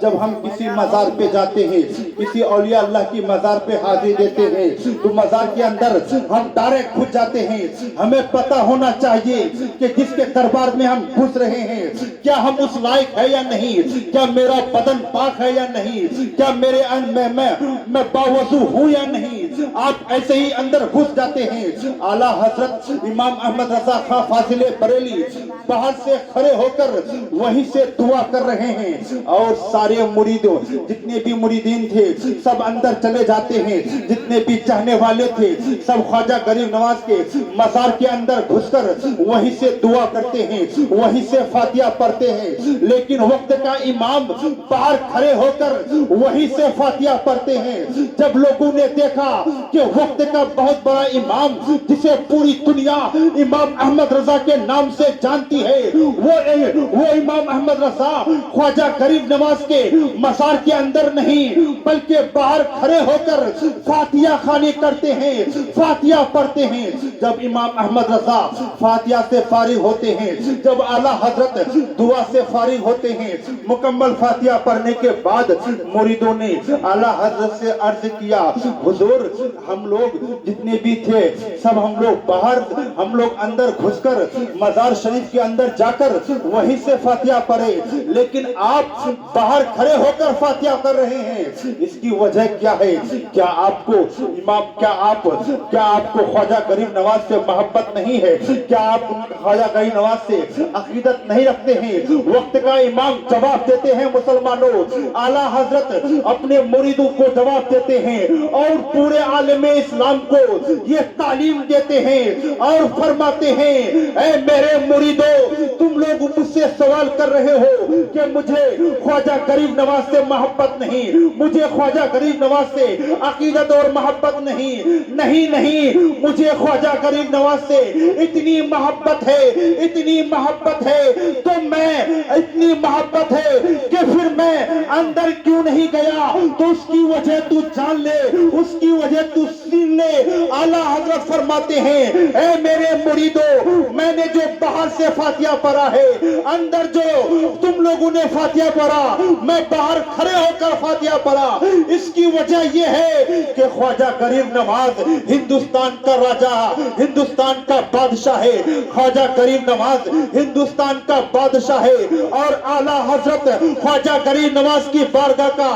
جب ہم کسی مزار پہ جاتے ہیں، کسی اولیاء اللہ کی مزار پہ حاضری دیتے ہیں تو مزار کے اندر ہم ڈائریکٹ گھس جاتے ہیں۔ ہمیں پتہ ہونا چاہیے کہ جس کے دربار میں ہم گھس رہے ہیں کیا ہم اس لائق ہے یا نہیں، کیا میرا بدن پاک ہے یا نہیں، کیا میں باوضو ہوں یا نہیں۔ آپ ایسے ہی اندر گھس جاتے ہیں۔ اعلیٰ حضرت امام احمد رضا خان فاضل بریلی باہر سے کھڑے ہو کر وہیں سے دعا کر رہے ہیں، اور سارے مریدوں جتنے بھی مریدین تھے سب اندر چلے جاتے ہیں، جتنے بھی چاہنے والے تھے سب خواجہ غریب نواز کے مزار کے اندر گھس کر وہیں سے دعا کرتے ہیں، وہیں سے فاتحہ پڑھتے ہیں۔ لیکن وقت کا امام باہر کھڑے ہو کر وہیں سے فاتحہ پڑھتے ہیں۔ جب لوگوں نے دیکھا کہ وقت کا بہت بڑا امام جسے پوری دنیا امام احمد رضا کے نام سے جانتی ہے، وہ امام احمد رضا خواجہ غریب نواز کے مزار کے اندر نہیں بلکہ باہر کھڑے ہو کر فاتحہ خوانی کرتے ہیں، فاتحہ پڑھتے ہیں۔ جب امام احمد رضا فاتحہ سے فارغ ہوتے ہیں، جب اعلیٰ حضرت دعا سے فارغ ہوتے ہیں، مکمل فاتحہ پڑھنے کے بعد مریدوں نے اعلیٰ حضرت سے عرض کیا، حضور ہم لوگ جتنے بھی تھے سب ہم لوگ اندر گھس کر مزار شریف کے اندر جا کر وہیں سے فاتحہ پڑھے، لیکن آپ باہر کھڑے ہو کر فاتحہ کر رہے ہیں، اس کی وجہ کیا ہے؟ کیا آپ کو خواجہ غریب نواز سے محبت نہیں ہے؟ کیا آپ خواجہ غریب نواز سے عقیدت نہیں رکھتے ہیں؟ وقت کا امام جواب دیتے ہیں مسلمانوں، اعلیٰ حضرت اپنے مریدوں کو جواب دیتے ہیں اور پورے عالم اسلام کو یہ تعلیم دیتے ہیں اور فرماتے ہیں، اے میرے مریدوں، تم لوگ مجھ سے سوال کر رہے ہو کہ مجھے خواجہ غریب نواز سے محبت نہیں، مجھے خواجہ غریب نواز سے عقیدت اور محبت نہیں، مجھے خواجہ غریب نواز سے اتنی محبت ہے تو میں اتنی محبت ہے کہ پھر میں اندر کیوں نہیں گیا، تو اس کی وجہ تو جان لے، اس کی وجہ تو سن لے۔ اعلیٰ حضرت فرماتے ہیں، اے میرے مریدوں، میں نے جو باہر سے فاتحہ پڑھا ہے، اندر جو تم لوگوں نے فاتحہ پڑھا، میں باہر کھڑے ہو کر فاتحہ پڑھا۔ اس کی وجہ یہ ہے کہ خواجہ غریب نواز ہندوستان کا راجہ، ہندوستان کا بادشاہ ہے، خواجہ غریب نواز ہندوستان کا بادشاہ ہے، اور اعلیٰ حضرت خواجہ غریب نواز کی بارگاہ کا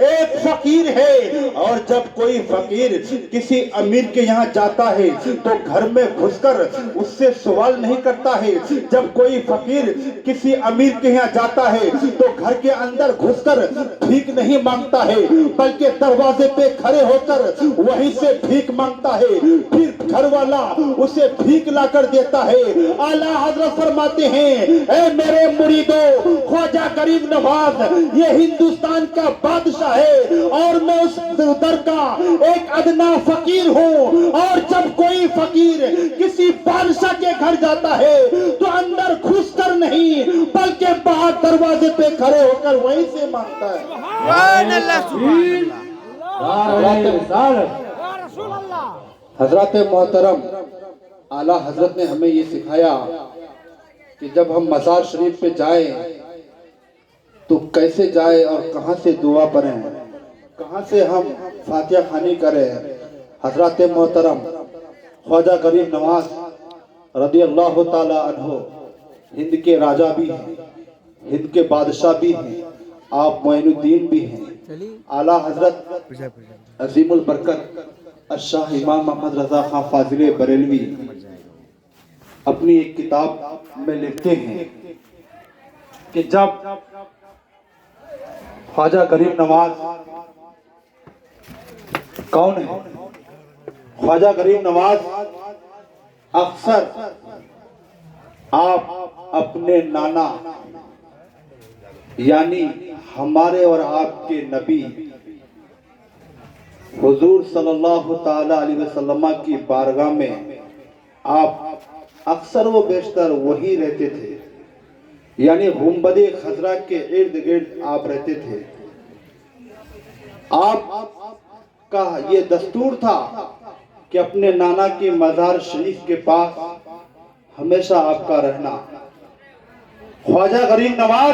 ایک فقیر ہے۔ اور جب کوئی فقیر کسی امیر کے یہاں جاتا ہے تو گھر میں گھس کر اس سے سوال نہیں کرتا ہے، جب کوئی فقیر کسی امیر کے یہاں جاتا ہے تو گھر کے اندر گھس کر بھیک نہیں مانگتا ہے، بلکہ دروازے پہ کھڑے ہو کر وہیں سے بھیک مانگتا ہے، پھر گھر والا اسے بھیک لا کر دیتا ہے۔ اعلیٰ حضرت فرماتے ہیں، اے میرے مریدوں، خواجہ غریب نواز یہ ہندوستان کا بادشاہ ہے اور میں اس در کا ایک ادنا فقیر ہوں، اور جب کوئی فقیر کسی بادشاہ کے گھر جاتا ہے تو اندر گھس کر نہیں بلکہ باہر دروازے پہ کھڑے ہو کر وہیں سے مانگتا ہے۔ سبحان اللہ، سبحان اللہ۔ حضرات محترم، اعلیٰ حضرت نے ہمیں یہ سکھایا کہ جب ہم مزار شریف پہ جائیں تو کیسے جائیں اور کہاں سے دعا پڑھیں، کہاں سے ہم فاتحہ خوانی کریں۔ حضرات محترم، خواجہ غریب نواز رضی اللہ تعالی عنہ ہند کے راجہ بھی ہیں، ہند کے بادشاہ بھی ہیں، آپ معین الدین بھی ہیں۔ اعلیٰ حضرت عظیم البرکت الشاہ امام احمد رضا خان فاضل بریلوی اپنی ایک کتاب میں لکھتے ہیں کہ جب خواجہ غریب نواز کون ہے؟ خواجہ غریب نواز اکثر آپ اپنے نانا یعنی ہمارے اور آپ کے نبی حضور صلی اللہ تعالی علیہ وسلم کی بارگاہ میں آپ اکثر و بیشتر وہی رہتے تھے، یعنی گنبد خضرا کے ارد گرد آپ رہتے تھے۔ آپ کا یہ دستور تھا کہ اپنے نانا کی مزار شریف کے پاس ہمیشہ آپ کا رہنا۔ خواجہ غریب نواز